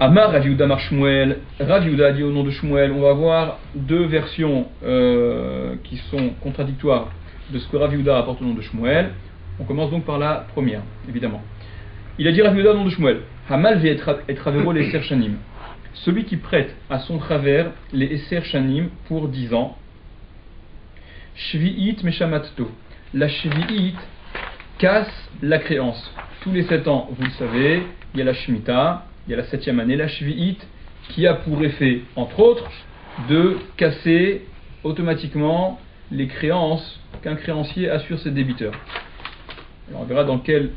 Amar Rav Yehuda Mar Shmuel, Rav Yehuda dit au nom de Shmuel. On va voir deux versions qui sont contradictoires de ce que Rav Yehuda rapporte au nom de Shmuel. On commence donc par la première, évidemment. Il a dit Rav Yehuda au nom de Shmuel, Hamal ve et travero les Esser Shanim. Celui qui prête à son travers les Esser Shanim pour 10 ans. Shvi'it meshamatto. La Shvi'it casse la créance. Tous les 7 ans, vous le savez, il y a la Shemitah, il y a la 7e année, la Shvi'it, qui a pour effet, entre autres, de casser automatiquement les créances qu'un créancier a sur ses débiteurs. Alors on verra dans quel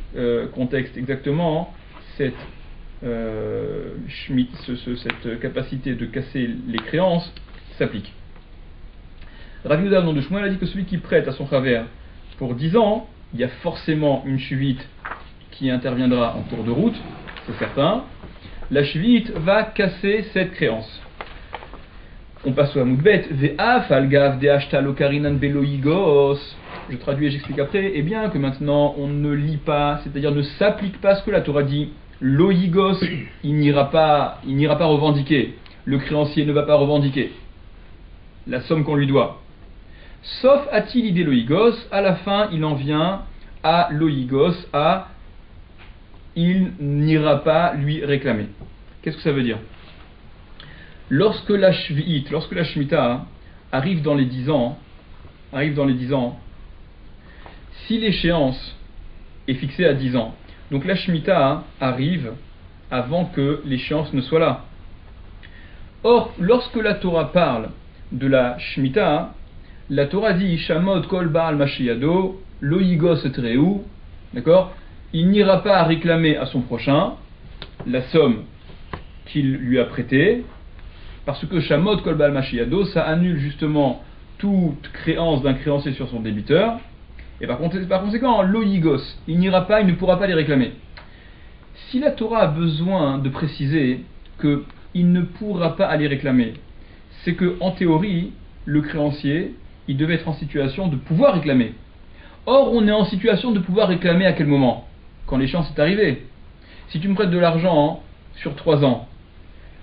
contexte exactement cette capacité de casser les créances s'applique. Rav Yehuda, au nom de Shmuel, a dit que celui qui prête à son travers pour 10 ans, il y a forcément une shvite qui interviendra en cours de route, c'est certain. La shvite va casser cette créance. On passe au Hamoudbet. Ve'af algav de'ashta lokarinan beloigos. Je traduis et j'explique après. Eh bien que maintenant on ne lit pas, c'est-à-dire ne s'applique pas ce que la Torah dit. Loigos, il n'ira pas revendiquer. Le créancier ne va pas revendiquer la somme qu'on lui doit. Sauf a-t-il idée loigos, à la fin il en vient à loigos, il n'ira pas lui réclamer. Qu'est-ce que ça veut dire? Lorsque la Shemitah arrive dans les 10 ans, si l'échéance est fixée à 10 ans, donc la Shemitah arrive avant que l'échéance ne soit là. Or, lorsque la Torah parle de la Shemitah, la Torah dit Shamod kol baal mashiado, loigos etreu, d'accord? Il n'ira pas réclamer à son prochain la somme qu'il lui a prêtée, parce que Shamod kol baal mashiado, ça annule justement toute créance d'un créancier sur son débiteur, et par conséquent, loigos, il n'ira pas, il ne pourra pas les réclamer. Si la Torah a besoin de préciser qu'il ne pourra pas aller réclamer, c'est que en théorie, le créancier, il devait être en situation de pouvoir réclamer. Or, on est en situation de pouvoir réclamer à quel moment? Quand l'échéance est arrivée. Si tu me prêtes de l'argent sur 3 ans,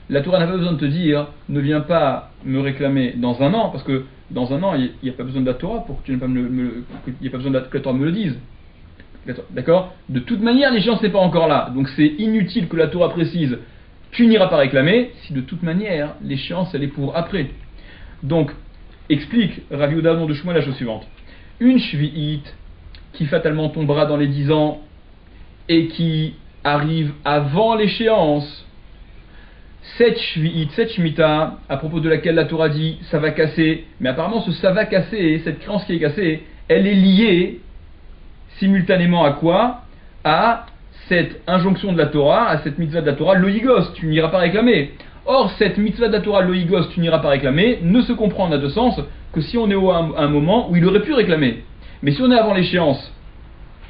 la Torah n'a pas besoin de te dire ne viens pas me réclamer dans 1 an, parce que dans 1 an, il n'y a pas besoin de la Torah pour que tu n'aies pas il n'y a pas besoin que la Torah me le dise. D'accord? De toute manière, l'échéance n'est pas encore là. Donc c'est inutile que la Torah précise tu n'iras pas réclamer, si de toute manière, l'échéance elle est pour après. Donc, explique Rav Yehuda au nom de Shmuel la chose suivante. Une shvi'it qui fatalement tombera dans les 10 ans et qui arrive avant l'échéance, cette shvi'it, cette shemitah, à propos de laquelle la Torah dit ça va casser, mais apparemment ça va casser, cette créance qui est cassée, elle est liée simultanément à quoi? À cette injonction de la Torah, à cette mitzvah de la Torah, loigos, tu n'iras pas réclamer. Or, cette mitzvah de la Torah, loigos, tu n'iras pas réclamer, ne se comprend en a deux sens que si on est à un moment où il aurait pu réclamer. Mais si on est avant l'échéance,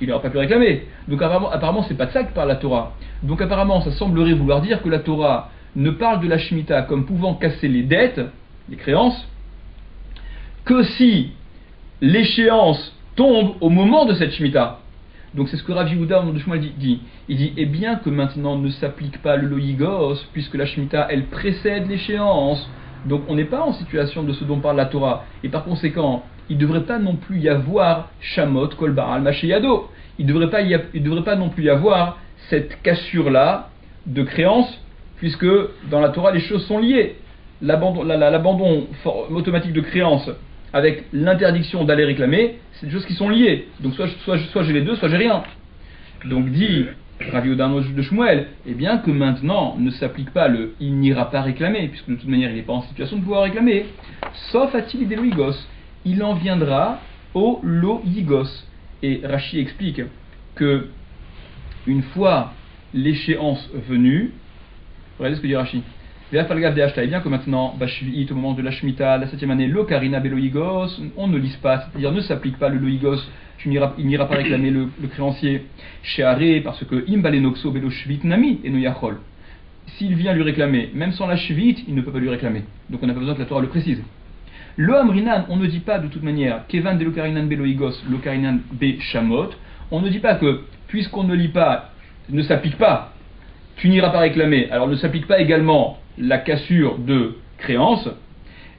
il n'aura pas pu réclamer. Donc apparemment c'est pas de ça que parle la Torah. Donc apparemment, ça semblerait vouloir dire que la Torah ne parle de la Shemitah comme pouvant casser les dettes, les créances, que si l'échéance tombe au moment de cette Shemitah. Donc c'est ce que Rav Yehuda au nom de Shmuel dit. Il dit, eh bien que maintenant ne s'applique pas le loigos, puisque la Shemitah, elle précède l'échéance. Donc on n'est pas en situation de ce dont parle la Torah. Et par conséquent, il ne devrait pas non plus y avoir Shamot, Kol Baal, Masheyado. Il ne devrait pas non plus y avoir cette cassure-là de créance, puisque dans la Torah, les choses sont liées. L'abandon automatique de créance avec l'interdiction d'aller réclamer, c'est des choses qui sont liées. Donc soit j'ai les deux, soit j'ai rien. Donc dit Rav Yehuda de Shmuel, eh bien que maintenant ne s'applique pas le il n'ira pas réclamer, puisque de toute manière il n'est pas en situation de pouvoir réclamer, sauf a-t-il des loigos, il en viendra au loigos. Et Rashi explique que une fois l'échéance venue, regardez ce que dit Rashi. Et bien que maintenant, au moment de la Shemitah, la 7e année, le Karina Beloigos, on ne lise pas, c'est-à-dire ne s'applique pas le Loigos, il n'ira pas réclamer le créancier chez Aré, parce que Imbalenoxo Belo Shvit Nami et Noyachol. S'il vient lui réclamer, même sans la Shvit, il ne peut pas lui réclamer. Donc on n'a pas besoin que la Torah le précise. Le Amrinan, on ne dit pas de toute manière, Kevan de Lokarinan Beloigos, Lokarinan Be Shamot, on ne dit pas que, puisqu'on ne lit pas, ne s'applique pas, tu n'iras pas réclamer. Alors ne s'applique pas également la cassure de créance.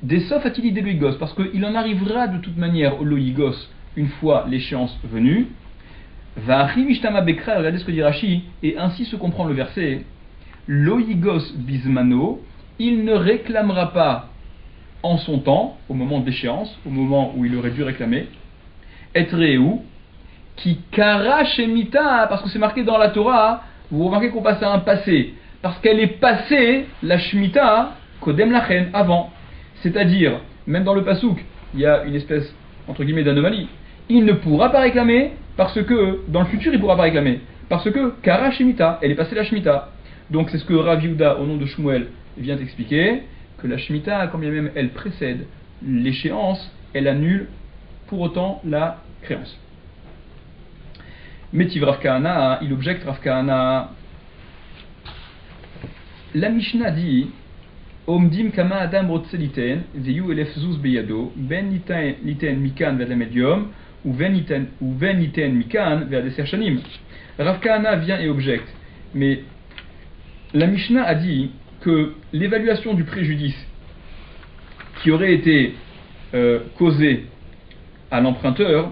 Des sauf atili des loïgos, parce qu'il en arrivera de toute manière au loïgos une fois l'échéance venue. Va mishtama bekra, regardez ce que dit Rashi, et ainsi se comprend le verset. Loïgos bismano, il ne réclamera pas en son temps, au moment d'échéance, au moment où il aurait dû réclamer, etreu, qui kara shemita, parce que c'est marqué dans la Torah, vous remarquez qu'on passe à un passé, parce qu'elle est passée, la shmita, kodem lachen, avant. C'est-à-dire, même dans le pasouk, il y a une espèce, entre guillemets, d'anomalie. Il ne pourra pas réclamer, parce que, dans le futur, il ne pourra pas réclamer, parce que kara shemita, elle est passée la shmita. Donc c'est ce que Rav Yehuda, au nom de Shmuel, vient expliquer, que la shmita, quand bien même elle précède l'échéance, elle annule pour autant la créance. Métiv Rav Kahana, il objecte Rav Kahana. La Mishnah dit Omdim kama adam rotse liten, veyu elef zuz beyado, ben liten mikan vers la médium, ou ven liten mikan vers des serchanim. Rav Kahana vient et objecte. Mais la Mishnah a dit que l'évaluation du préjudice qui aurait été causé à l'emprunteur,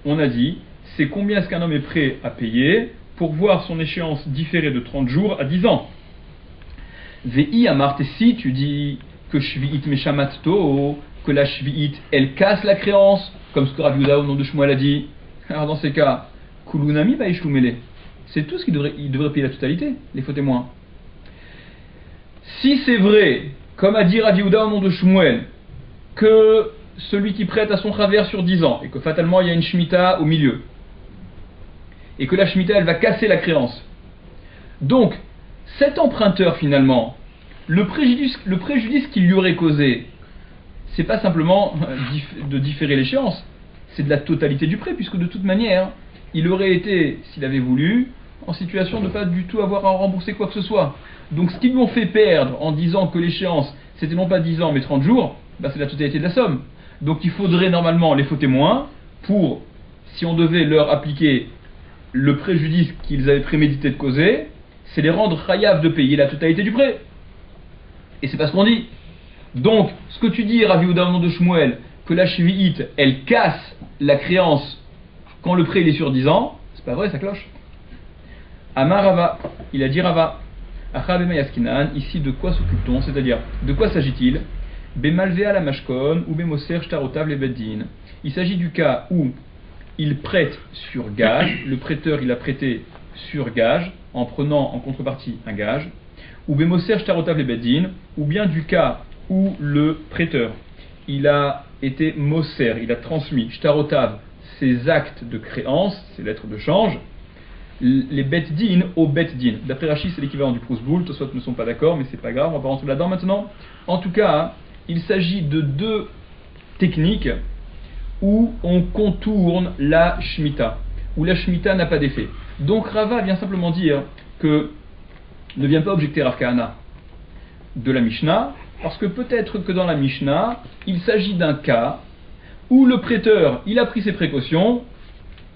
on a dit, c'est combien est-ce qu'un homme est prêt à payer pour voir son échéance différée de 30 jours à 10 ans. Vei amart, et si tu dis que shvi'it meshamatto, que la shvi'it elle casse la créance, comme ce que Rav Yehuda au nom de Shmuel a dit, alors dans ces cas, kulunami baishloumele, c'est tout ce qu'il devrait payer la totalité, les faux témoins. Si c'est vrai, comme a dit Rav Yehuda au nom de Shmuel, que celui qui prête à son travers sur 10 ans, et que fatalement il y a une shmita au milieu, et que la shmita elle va casser la créance. Donc, cet emprunteur finalement, le préjudice qu'il lui aurait causé, c'est pas simplement de différer l'échéance, c'est de la totalité du prêt, puisque de toute manière, il aurait été, s'il avait voulu, en situation de ne pas du tout avoir à rembourser quoi que ce soit. Donc ce qu'ils lui ont fait perdre en disant que l'échéance, c'était non pas 10 ans mais 30 jours, c'est la totalité de la somme. Donc il faudrait normalement les faux témoins pour, si on devait leur appliquer le préjudice qu'ils avaient prémédité de causer, c'est les rendre chayav de payer la totalité du prêt. Et c'est pas ce qu'on dit. Donc, ce que tu dis, Rav Yehuda au nom de Shmuel, que la shvi'it, elle casse la créance quand le prêt il est sur 10 ans, c'est pas vrai, ça cloche. Amar Rava, il a dit Rava, Achabema Yaskinan, ici de quoi s'occupe-t-on, c'est-à-dire, de quoi s'agit-il? Bemalvea la mashkon ou bemoser shtarotav le beddin. Il s'agit du cas où il prête sur gage, le prêteur il a prêté sur gage, en prenant en contrepartie un gage, ou bemoser shtarotav le beddin, ou bien du cas où le prêteur il a été moser, il a transmis shtarotav ses actes de créance, ses lettres de change, les bet-din au bet-din. D'après Rashi, c'est l'équivalent du Proust-Boule, tous ne sont pas d'accord, mais c'est pas grave, on va pas rentrer là-dedans maintenant. En tout cas, il s'agit de deux techniques où on contourne la Shemitah, où la Shemitah n'a pas d'effet. Donc Rava vient simplement dire que ne vient pas objecter Rav Kahana de la Mishnah, parce que peut-être que dans la Mishnah, il s'agit d'un cas où le prêteur, il a pris ses précautions,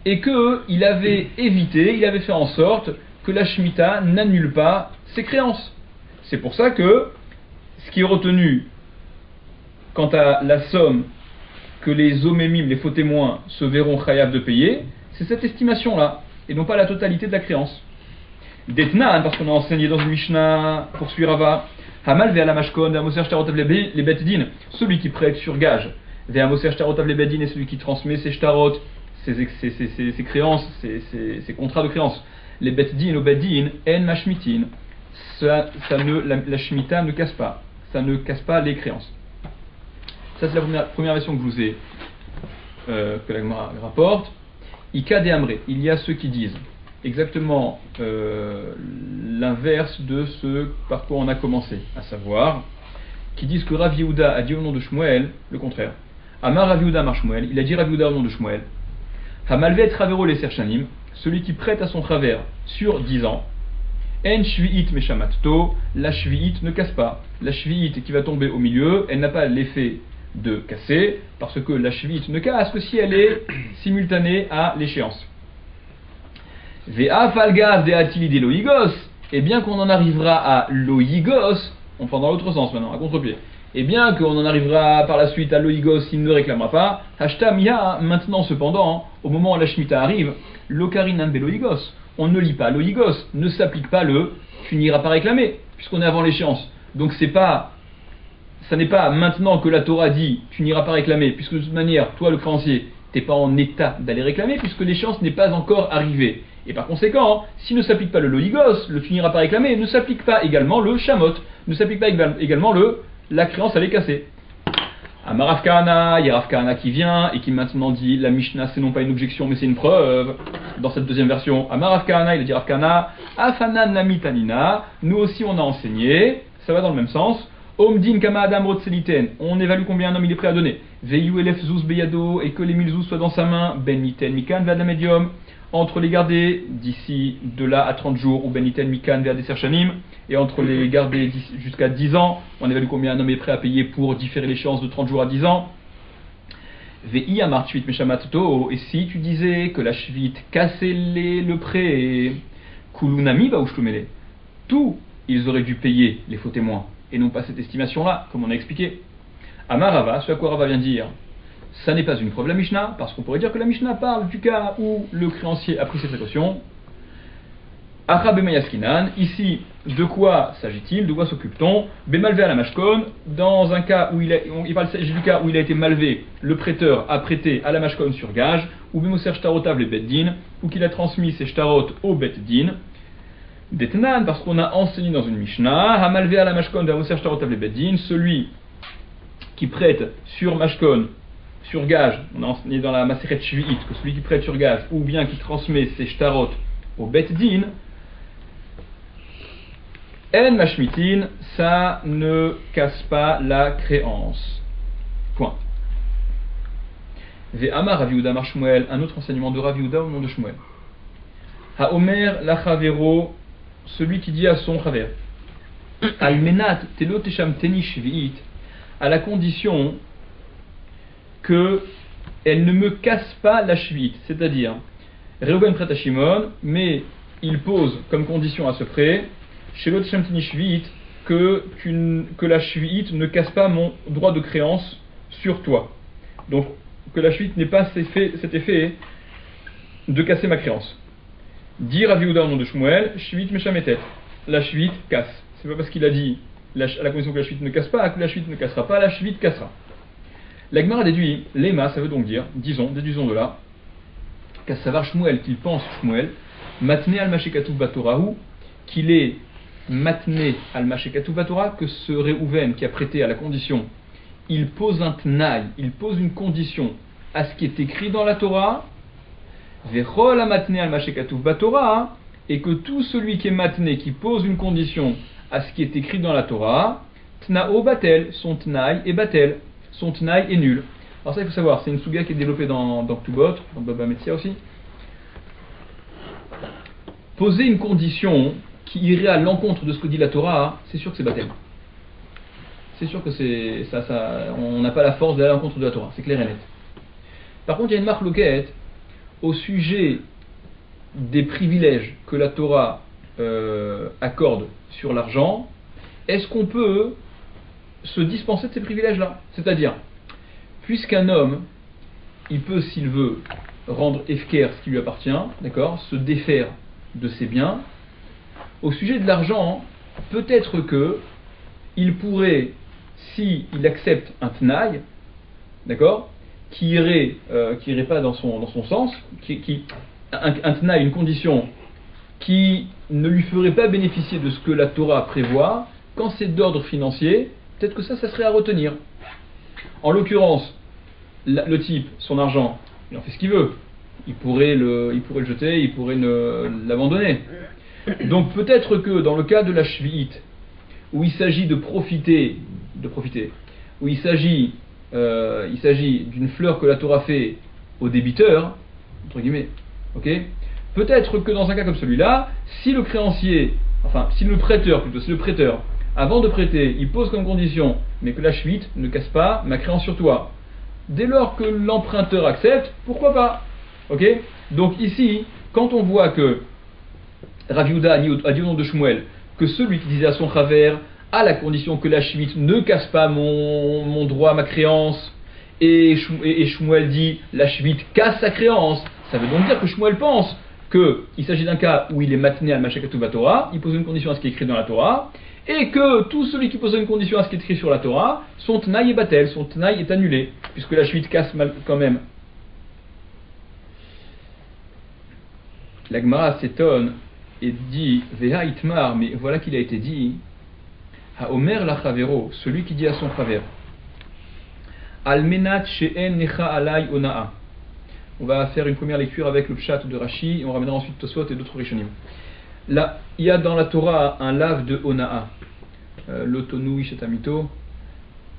et qu'il avait évité, il avait fait en sorte que la Shemitah n'annule pas ses créances. C'est pour ça que ce qui est retenu quant à la somme que les omémim, les faux témoins, se verront chayav de payer, c'est cette estimation-là, et non pas la totalité de la créance. Detnan, parce qu'on a enseigné dans une Mishnah, poursuit Rava, Hamal ve'ala mashkon, ve'amoser shtarotav les bet-din, celui qui prête sur gage, ve'amoser shtarotav les bet-din, et celui qui transmet ses shtarot, ses créances, ses contrats de créance. Les bet-din au bet-din, en mashmitin, la shmita ne casse pas, ça ne casse pas les créances. Ça c'est la première version que je vous ai, que la Gemara rapporte. Ika de Amré, il y a ceux qui disent exactement l'inverse de ce par quoi on a commencé, à savoir, qui disent que Rav Yehuda a dit au nom de Shmuel le contraire. Amar Rav Yehuda Amar Shmuel, il a dit Rav Yehuda au nom de Shmuel. Hamalvet travero les serchanim, celui qui prête à son travers sur 10 ans. En shvi'it meshamatto, la shvi'it ne casse pas. La shvi'it qui va tomber au milieu, elle n'a pas l'effet de casser, parce que la shvi'it ne casse que si elle est simultanée à l'échéance. Ve'a falgav de atili de loigos, et bien qu'on en arrivera à loïgos, on prend dans l'autre sens maintenant, à contre-pied, et bien qu'on en arrivera par la suite à loïgos s'il ne réclamera pas, hashtam ya, maintenant cependant, au moment où la Shemitah arrive, lokarinan beloïgos, on ne lit pas loïgos, ne s'applique pas le tu n'iras pas réclamer, puisqu'on est avant l'échéance. Donc ça n'est pas maintenant que la Torah dit tu n'iras pas réclamer, puisque de toute manière, toi le créancier, t'es pas en état d'aller réclamer, puisque l'échéance n'est pas encore arrivée. Et par conséquent, s'il ne s'applique pas le loïgos, le tu n'iras pas réclamer, ne s'applique pas également le shamot, ne s'applique pas également la créance elle est cassée. Amar Rav Kahana, il y a Rav Kahana qui vient et qui maintenant dit la Mishnah c'est non pas une objection mais c'est une preuve. Dans cette deuxième version, Amar Rav Kahana, il a dit Rav Kahana, Afanan Namitanina, nous aussi on a enseigné, ça va dans le même sens. Omdin Kama Adam Rotseliten, on évalue combien un homme il est prêt à donner. Veyu Elef Zouz Beyado, et que les 1000 zouz soient dans sa main. Ben Miten Mikan Vada Medium, entre les garder d'ici de là à 30 jours, ou Ben Miten Mikan Vada Sershanim, et entre les garder jusqu'à 10 ans, on évalue combien un homme est prêt à payer pour différer l'échéance de 30 jours à 10 ans. Vei Amar Shvit Meshamatoto, et si tu disais que la Shvit cassait le prêt, Kulunami Baouchtumele, tous ils auraient dû payer les faux témoins. Et non pas cette estimation-là, comme on a expliqué. Amar Rava, ce à quoi Rava vient dire, ça n'est pas une preuve la Mishnah, parce qu'on pourrait dire que la Mishnah parle du cas où le créancier a pris ses précautions. Acha bemayaskinan, ici, de quoi s'agit-il, de quoi s'occupe-t-on? Bemalvé à la mashkon, dans un cas où il parle du cas où il a été malvé, le prêteur a prêté à la mashkon sur gage, ou bemoser shtarotav le beddin, ou qu'il a transmis ses shtarot au beddin. Detnan, parce qu'on a enseigné dans une Mishnah, Hamalvé à la Mashkon de Moser Shtarot le Beddin, celui qui prête sur Mashkon, sur gage, on a enseigné dans la Maseret Shvi'it, que celui qui prête sur gage, ou bien qui transmet ses Shtarot au Beddin, En Mashmitin, ça ne casse pas la créance. Point. Ve'amar Rav Yehuda Mar Shmuel, un autre enseignement de Rav Yehuda au nom de Shmuel. Haomer lachavero, celui qui dit à son chaver, Almenat telo tesham teni shvi'it, à la condition que elle ne me casse pas la shvi'it, c'est-à-dire Reuven prête à Shimon, mais il pose comme condition à ce prêt, shelo tesham teni shvi'it, que la shvi'it ne casse pas mon droit de créance sur toi. Donc que la shvi'it n'ait pas cet effet de casser ma créance. Dire Rav Yehuda au nom de Shmuel, Shvit Meshametet, la Shvit casse. C'est pas parce qu'il a dit à la condition que la Shvit ne casse pas, que la Shvit ne cassera pas, la Shvit cassera. La Gemara déduit, Lema, ça veut donc dire, déduisons de là, qu'à savoir Shmuel, qu'il pense Shmuel, Matne al Mashekatuv Batorahu, qu'il est Matne al Mashekatuv Batorah, que ce Reuven qui a prêté à la condition, il pose un tnaï, il pose une condition à ce qui est écrit dans la Torah, Vechol amatne al mashekatuv batorah, et que tout celui qui est matné, qui pose une condition à ce qui est écrit dans la Torah, tnao batel, son tnaï est batel, son tnaï est nul. Alors ça il faut savoir, c'est une souga qui est développée dans Ktubot, dans Baba Metzia aussi. Poser une condition qui irait à l'encontre de ce que dit la Torah, c'est sûr que c'est batel. C'est sûr que c'est ça, on n'a pas la force d'aller à l'encontre de la Torah, c'est clair et net. Par contre il y a une marque loquette au sujet des privilèges que la Torah accorde sur l'argent. Est-ce qu'on peut se dispenser de ces privilèges-là? C'est-à-dire, puisqu'un homme, il peut, s'il veut, rendre efker ce qui lui appartient, d'accord, se défaire de ses biens, au sujet de l'argent, peut-être que il pourrait, si il accepte un tnaï, d'accord, qui irait pas dans son sens, un tnaï, une condition qui ne lui ferait pas bénéficier de ce que la Torah prévoit, quand c'est d'ordre financier, peut-être que ça serait à retenir. En l'occurrence, le type, son argent, il en fait ce qu'il veut. Il pourrait le jeter, il pourrait l'abandonner. Donc peut-être que dans le cas de la shvi'it, où il s'agit de profiter, où il s'agit d'une fleur que la Torah fait au débiteur, entre guillemets, ok, peut-être que dans un cas comme celui-là, si le prêteur, avant de prêter, il pose comme condition, mais que la shvit ne casse pas ma créance sur toi, dès lors que l'emprunteur accepte, pourquoi pas, ok. Donc ici, quand on voit que Rav Yehuda a dit au nom de Shmuel que celui qui disait à son chaver, à la condition que la Shemitah ne casse pas mon droit, ma créance, et Shmuel dit la Shemitah casse sa créance, ça veut donc dire que Shmuel pense qu'il s'agit d'un cas où il est matné al mashakatu Torah, il pose une condition à ce qui est écrit dans la Torah, et que tout celui qui pose une condition à ce qui est écrit sur la Torah, son tnaï est batel, son tnaï est annulé, puisque la Shemitah casse mal quand même. La Gemara s'étonne et dit Veha itmar, mais voilà qu'il a été dit Ha Omer la Chavero, celui qui dit à son chaver Almenat she'en necha alay onaa. On va faire une première lecture avec le pshat de Rashi et on ramènera ensuite Tosfot et d'autres rishonim. Là, il y a dans la Torah un lave de onaa, l'otonu ishetamito.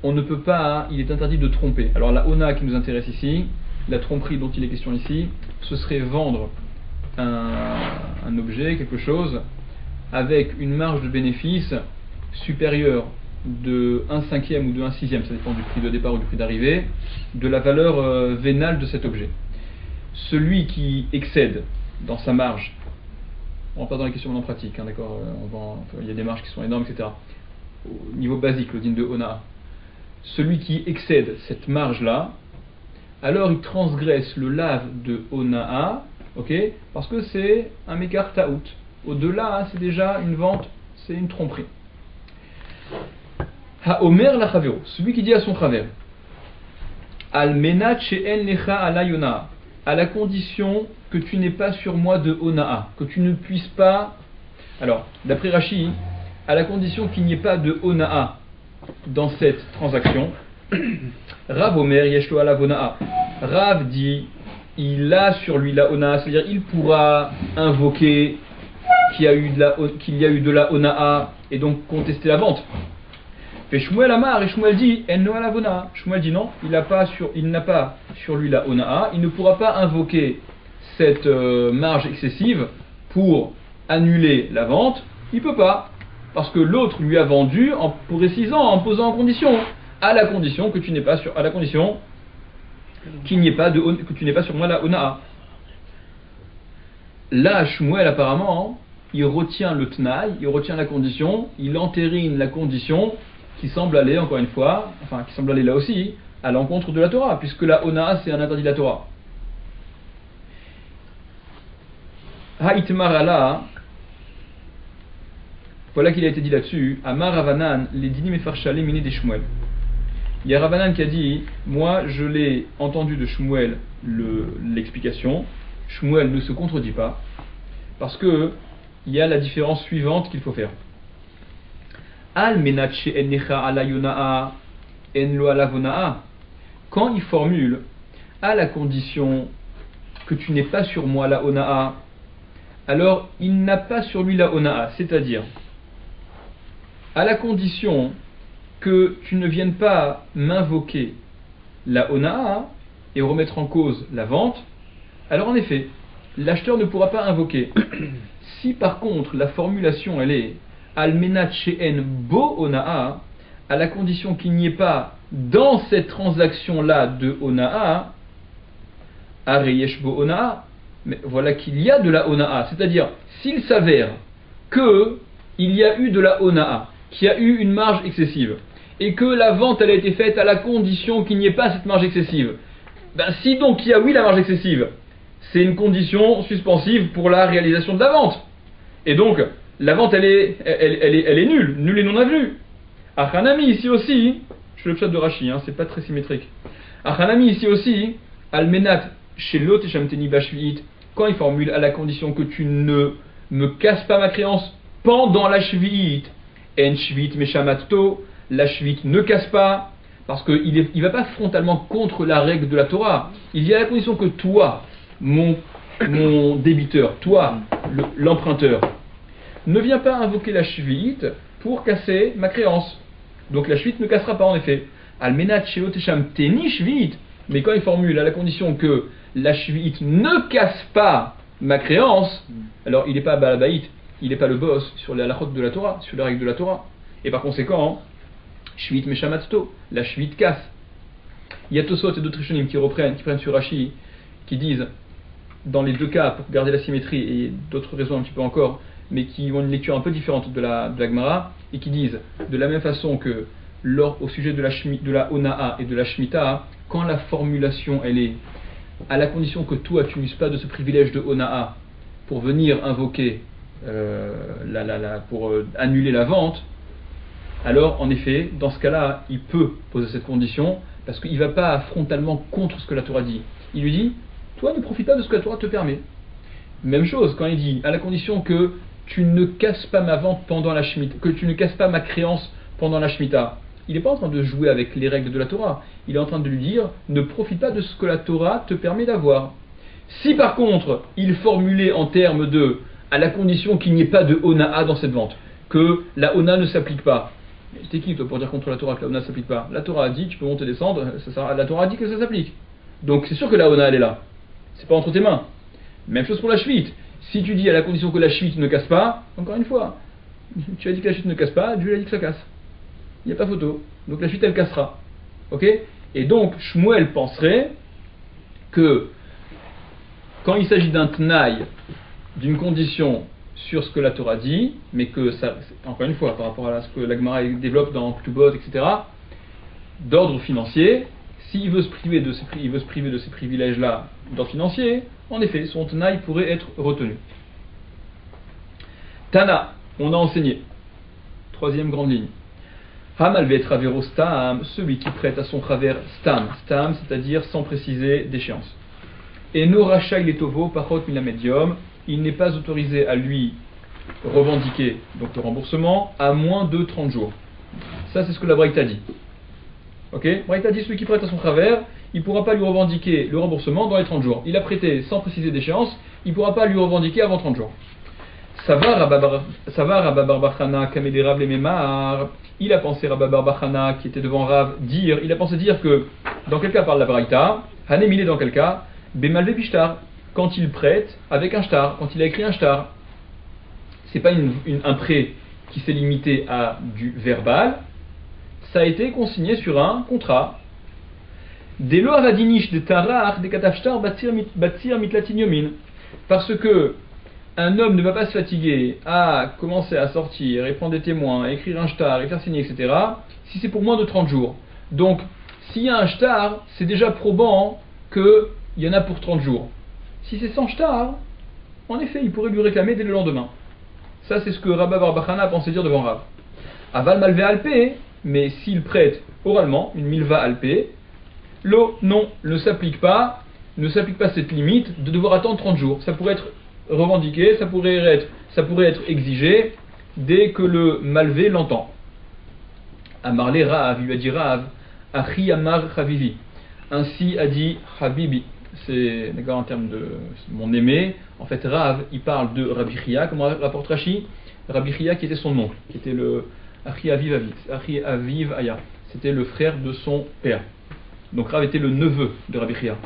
On ne peut pas, il est interdit de tromper. Alors la onaa qui nous intéresse ici, la tromperie dont il est question ici, ce serait vendre un objet, quelque chose, avec une marge de bénéfice supérieure de 1/5 ou de 1/6, ça dépend du prix de départ ou du prix d'arrivée, de la valeur vénale de cet objet. Celui qui excède dans sa marge, on rentre pas dans les questions maintenant pratiques, hein, d'accord, il y a des marges qui sont énormes, etc. Au niveau basique, le din de Ona, celui qui excède cette marge-là, alors il transgresse le lave de Onaa, ok, parce que c'est un mekar taout. Au-delà, c'est déjà une vente, c'est une tromperie. Ha Omer la Chavero, celui qui dit à son chaver, Al menat she'en lecha alay onaa, à la condition que tu n'aies pas sur moi de onaa, que tu ne puisses pas. Alors, d'après Rashi, à la condition qu'il n'y ait pas de onaa dans cette transaction, Rav Omer yeshlo alav onaa. Rav dit, il a sur lui la onaa, c'est-à-dire il pourra invoquer qu'il y a eu de la onaa et donc contester la vente. Fait Shmuel Amar, et Shmuel dit enno alav onaa. Shmuel dit non, il n'a pas sur lui la onaa, il ne pourra pas invoquer cette marge excessive pour annuler la vente, il peut pas, parce que l'autre lui a vendu en précisant, en posant en condition, à la condition que tu n'aies pas sur, à la condition qu'il n'y ait pas que tu n'aies pas sur moi la onaa. Là, Shmuel apparemment, il retient le tnaï, il retient la condition, il entérine la condition qui semble aller, encore une fois, enfin qui semble aller là aussi, à l'encontre de la Torah, puisque la onaa c'est un interdit de la Torah. Ha'itmarala, voilà qu'il a été dit là-dessus, Amar Ravanan, les dinim et farchalé miné des Shmuel. Il y a Ravanan qui a dit, moi je l'ai entendu de Shmuel l'explication, Shmuel ne se contredit pas, parce que il y a la différence suivante qu'il faut faire. Al menat she'en necha alay onaa en lo alav onaa. Quand il formule à la condition que tu n'aies pas sur moi la onaa, alors il n'a pas sur lui la onaa, c'est-à-dire à la condition que tu ne viennes pas m'invoquer la onaa et remettre en cause la vente, alors en effet, l'acheteur ne pourra pas invoquer. Si par contre la formulation elle est almenat she'en bo onaa, à la condition qu'il n'y ait pas dans cette transaction-là de onaa, areyesh bo onaa, mais voilà qu'il y a de la onaa, c'est-à-dire s'il s'avère que il y a eu de la onaa, qu'il y a eu une marge excessive, et que la vente elle a été faite à la condition qu'il n'y ait pas cette marge excessive, ben si donc il y a oui la marge excessive, c'est une condition suspensive pour la réalisation de la vente, et donc la vente elle est nulle, nulle et non avenue. Achanami ici aussi, je fais le chat de Rashi, hein, c'est pas très symétrique. Achanami ici aussi, almenat shelot et shamteni bashviit, quand il formule à la condition que tu ne me casses pas ma créance pendant la shviit, en shviit meshamatto, la shviit ne casse pas, parce qu'il ne va pas frontalement contre la règle de la Torah. Il y a la condition que toi, mon débiteur, toi, l'emprunteur, ne viens pas invoquer la shviit pour casser ma créance. Donc la shviit ne cassera pas en effet. Almenat shelot et shamteni shviit, mais quand il formule à la condition que la shviit ne casse pas ma créance, alors il n'est pas balabaït, il n'est pas le boss sur la halachot de la Torah, sur la règle de la Torah. Et par conséquent, shviit meshamatto, la shviit casse. Il y a Tosot et d'autres rishonim qui prennent sur Rashi, qui disent, dans les deux cas, pour garder la symétrie, et d'autres raisons un petit peu encore, mais qui ont une lecture un peu différente de la Gemara, et qui disent, de la même façon que au sujet de la Ona'a et de la Shemitah, quand la formulation elle est à la condition que toi tu n'uses pas de ce privilège de Ona'a pour venir invoquer, pour annuler la vente, alors en effet, dans ce cas-là, il peut poser cette condition, parce qu'il ne va pas frontalement contre ce que la Torah dit. Il lui dit, toi ne profites pas de ce que la Torah te permet. Même chose quand il dit, à la condition que tu ne casses pas ma vente pendant la Shemitah, que tu ne casses pas ma créance pendant la Shemitah. Il n'est pas en train de jouer avec les règles de la Torah. Il est en train de lui dire, ne profite pas de ce que la Torah te permet d'avoir. Si par contre, il formulait en termes de, à la condition qu'il n'y ait pas de Ona'a dans cette vente, que la Ona ne s'applique pas. T'es qui toi pour dire contre la Torah que la Ona ne s'applique pas? La Torah a dit, tu peux monter et descendre, la Torah a dit que ça s'applique. Donc c'est sûr que la Ona elle est là. C'est pas entre tes mains. Même chose pour la Shvit. Si tu dis à la condition que la Shvit ne casse pas, encore une fois, tu as dit que la Shvit ne casse pas, Dieu a dit que ça casse. Il n'y a pas photo. Donc la Shvit elle cassera. Ok? Et donc Shmuel penserait que quand il s'agit d'un tnaï, d'une condition sur ce que la Torah dit, mais que ça, encore une fois, par rapport à ce que la Gemara développe dans Ktubot, etc., d'ordre financier, s'il veut se priver de ces privilèges-là d'ordre financier, en effet, son tenaï pourrait être retenu. Tana, on a enseigné. Troisième grande ligne. Hamalvet Ravero Stam, celui qui prête à son travers Stam, c'est-à-dire sans préciser d'échéance. Et no Rachai Letovo, Pachot Milamedium, il n'est pas autorisé à lui revendiquer donc le remboursement à moins de 30 jours. Ça, c'est ce que la Braïta dit. Ok? Braïta dit celui qui prête à son travers, il ne pourra pas lui revendiquer le remboursement dans les 30 jours. Il a prêté sans préciser d'échéance, il ne pourra pas lui revendiquer avant 30 jours. Savar Rabba Barbachana Kamede Rav Lememar, il a pensé Rabba Barbachana qui était devant Rav dire, il a pensé dire que dans quel cas parle la Braïta, Hanem il est dans quel cas, Bemalve Bishtar, quand il prête avec un shtar, quand il a écrit un shtar. C'est pas un prêt qui s'est limité à du verbal, ça a été consigné sur un contrat. Delo avadinish de tarar de katafshtar batsir mitlatinyomin. Parce que un homme ne va pas se fatiguer à commencer à sortir et prendre des témoins, à écrire un shtar et faire signer, etc., si c'est pour moins de 30 jours. Donc, s'il y a un shtar, c'est déjà probant qu'il y en a pour 30 jours. Si c'est sans shtar, en effet, il pourrait lui réclamer dès le lendemain. Ça, c'est ce que Rabba Barbachana pensait dire devant Rav. Aval malvé alpé, mais s'il prête oralement, une milva alpé, l'eau, non, ne s'applique pas cette limite de devoir attendre 30 jours. Ça pourrait être revendiqué, ça pourrait être exigé dès que le malvé l'entend. Amarle Rav, il lui a dit Rav, Achi Amar Chavivi. Ainsi a dit Habibi. C'est d'accord en termes de mon aimé. En fait, Rav, il parle de Rabbi Chia, comme rapporte Rashi, Rabbi Chia qui était son oncle, qui était le Achi Aviv Aya. C'était le frère de son père. Donc Rav était le neveu de Rabbi Chia.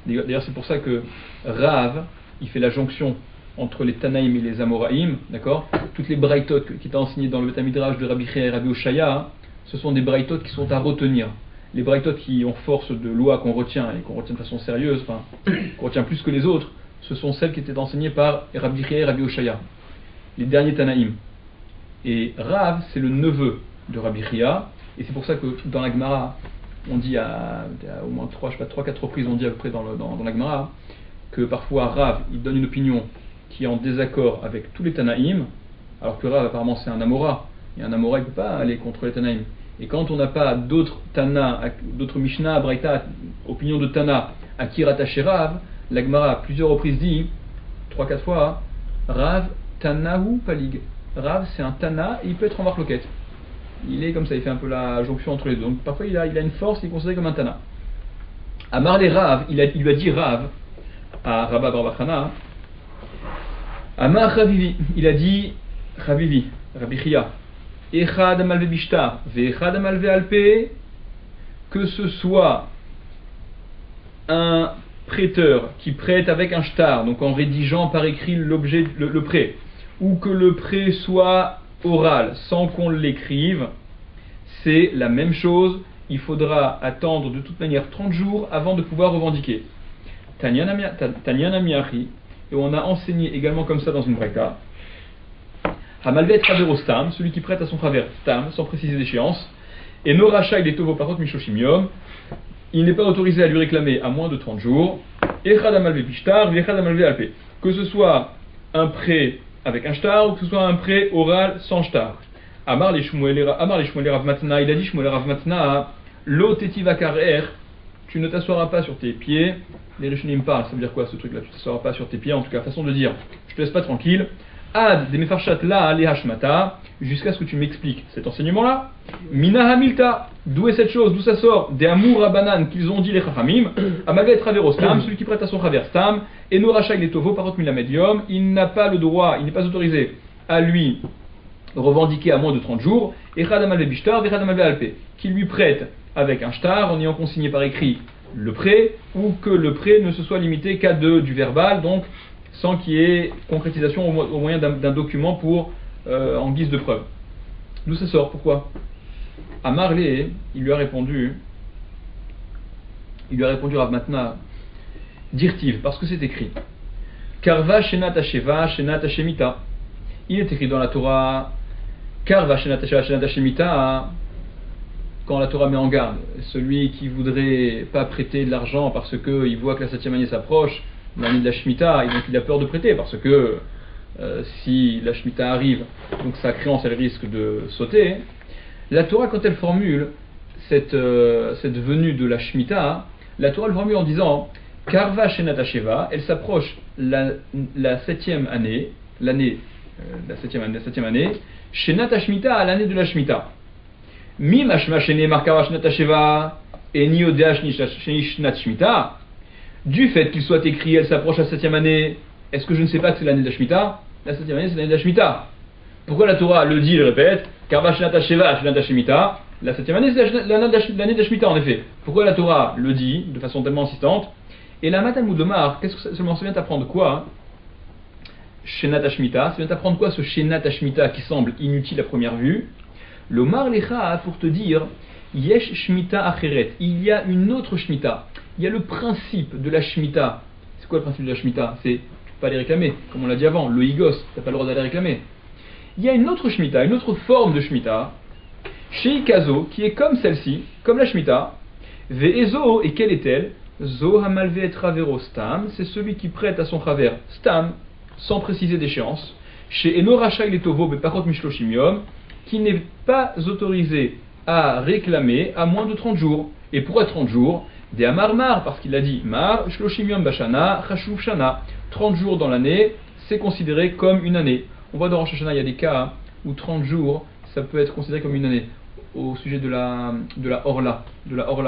D'ailleurs, c'est pour ça que Rav, il fait la jonction entre les Tanaïm et les Amoraïm, d'accord? Toutes les braïtot qui étaient enseignées dans le Beth Midrash de Rabbi Chia et Rabbi Oshaya, ce sont des braïtot qui sont à retenir. Les braïtot qui ont force de loi qu'on retient et qu'on retient de façon sérieuse, enfin, qu'on retient plus que les autres, ce sont celles qui étaient enseignées par Rabbi Chia et Rabbi Oshaya, les derniers Tanaïm. Et Rav, c'est le neveu de Rabbi Chia, et c'est pour ça que dans la Gemara, on dit à au moins 3-4 reprises, on dit à peu près dans la Gemara, que parfois Rav, il donne une opinion qui est en désaccord avec tous les Tanaïm, alors que Rav, apparemment, c'est un Amora, et un Amora, il ne peut pas aller contre les Tanaïm. Et quand on n'a pas d'autres Tana, d'autres Mishnah, Braïta, opinion de Tana, à qui rattacher Rav, la Gemara à plusieurs reprises dit, 3-4 fois, Rav Tanahu Palig. Rav, c'est un Tana et il peut être en marloquette. Il est comme ça, il fait un peu la jonction entre les deux. Donc parfois il a une force, il est considéré comme un Tana. Amar les Rav, il lui a dit Rav à Rabba Barbachana. Amar Chavivi, il a dit Chavivi, Rabbi Chia. Echad malve bishtar, ve'echad malve alpe, que ce soit un prêteur qui prête avec un shtar, donc en rédigeant par écrit l'objet, le prêt, ou que le prêt soit oral, sans qu'on l'écrive, c'est la même chose, il faudra attendre de toute manière 30 jours avant de pouvoir revendiquer. Tanyan Amiachi, et on a enseigné également comme ça dans une braïta, Hamalvé Travero Stam, celui qui prête à son travers Stam, sans préciser d'échéance. Et no Racha, il est Tovo Parot Mishoshimium. Il n'est pas autorisé à lui réclamer à moins de 30 jours. Echad Hamalvé Pishtar, Echad Hamalvé Alpé. Que ce soit un prêt avec un shtar ou que ce soit un prêt oral sans shtar. Amar les Shmuel Rav Matna, il a dit Shmuel Rav Matna, lo tetiva karer, tu ne t'assoiras pas sur tes pieds. Les Rishonim parlent, ça veut dire quoi ce truc-là? Tu ne t'assoiras pas sur tes pieds, en tout cas, façon de dire, je te laisse pas tranquille. Ad de mefarshat la le hashmata, jusqu'à ce que tu m'expliques cet enseignement-là. Mina hamilta, d'où est cette chose, d'où ça sort? Des amour rabanan qu'ils ont dit les chachamim. Amavet travero stam, celui qui prête à son travers stam. Et no rachag les tovo parot milamedium, il n'a pas le droit, il n'est pas autorisé à lui revendiquer à moins de 30 jours. Echad amalve bishtar, vechad amalve alpe, qui lui prête avec un shtar en ayant consigné par écrit le prêt, ou que le prêt ne se soit limité qu'à du verbal, donc sans qu'il y ait concrétisation au moyen d'un document pour en guise de preuve. D'où ça sort? Pourquoi? À Marley, il lui a répondu Rav Matna, dirtiv, parce que c'est écrit. Karva shenat hasheva shenat hashemita. Il est écrit dans la Torah, Karva shenat hasheva shenat hashemita, quand la Torah met en garde celui qui voudrait pas prêter de l'argent parce qu'il voit que la 7e année s'approche, l'année de la Shemitah, et donc il a peur de prêter parce que si la Shemitah arrive, donc sa créance elle risque de sauter. La Torah, quand elle formule cette venue de la Shemitah, la Torah le formule en disant Karva Shenat Hasheva, elle s'approche la 7e année, la 7e année, Shenat Hashmita, à l'année de la Shemitah. Mi mashma shene markava Shenat Hasheva, et ni odea Shenat Shemitah. Du fait qu'il soit écrit, elle s'approche la 7e année, est-ce que je ne sais pas que c'est l'année de la Shemitah? La 7e année, c'est l'année de la Shemitah. Pourquoi la Torah le dit, le répète, Karva Shenat Hasheva, Shenat Hashemita? La 7e année, c'est l'année de la Shemitah, en effet. Pourquoi la Torah le dit de façon tellement insistante? Et la Matalmud Omar, qu'est-ce que ça vient t'apprendre quoi? Shenat Hashmita, ça vient t'apprendre quoi ce Shenat Hashmita qui semble inutile à première vue? L'Omar Lecha, pour te dire, Yesh Shmita Acheret, il y a une autre Shmita. Il y a le principe de la Shemitah. C'est quoi le principe de la Shemitah? C'est tu ne peux pas les réclamer, comme on l'a dit avant, le Higos, tu n'as pas le droit d'aller réclamer. Il y a une autre Shemitah, une autre forme de Shemitah, chez Ikazo, qui est comme celle-ci, comme la Shemitah. Ve'ezo, et quelle est-elle? Zo hamalve et travero stam, c'est celui qui prête à son travers stam, sans préciser d'échéance. Chez Eno Rachag Letovo Bepachot Mishloshim Yom, qui n'est pas autorisé à réclamer à moins de 30 jours. Et pourquoi 30 jours? Des Amar, parce qu'il a dit Mar, Shloshim Yom Bashana, Chashuv Shana. 30 jours dans l'année, c'est considéré comme une année. On voit dans Rosh Hashanah, il y a des cas où 30 jours, ça peut être considéré comme une année. Au sujet de la Orla,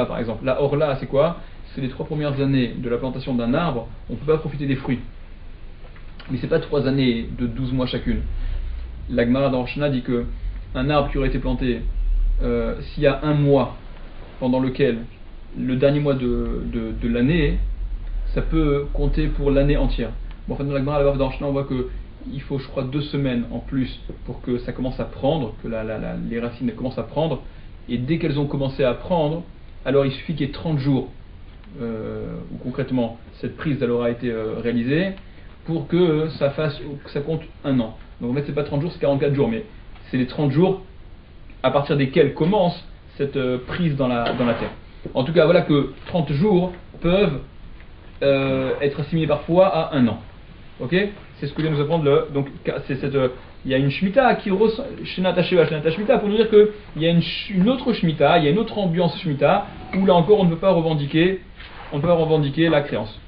par exemple. La Orla, c'est quoi? C'est les 3 premières années de la plantation d'un arbre, on ne peut pas profiter des fruits. Mais ce n'est pas 3 années de 12 mois chacune. La Gemara dans Rosh Hashanah dit que un arbre qui aurait été planté, s'il y a un mois pendant lequel le dernier mois de l'année, ça peut compter pour l'année entière. Bon, en fait, dans la Gemara, dans Rosh Hashanah, on voit qu'il faut, je crois, 2 semaines en plus pour que ça commence à prendre, que les racines commencent à prendre. Et dès qu'elles ont commencé à prendre, alors il suffit qu'il y ait 30 jours, où concrètement cette prise elle aura été réalisée, pour que ça compte un an. Donc en fait, c'est pas 30 jours, c'est 44 jours, mais c'est les 30 jours à partir desquels commence cette prise dans la terre. En tout cas, voilà que 30 jours peuvent être assimilés parfois à un an. Ok? C'est ce que vient nous apprendre donc il y a une Shemitah qui ressemble Shenat Hasheva, Shenat Hashmita, pour nous dire qu'il y a une autre Shemitah, il y a une autre ambiance Shemitah où là encore on ne peut pas revendiquer la créance.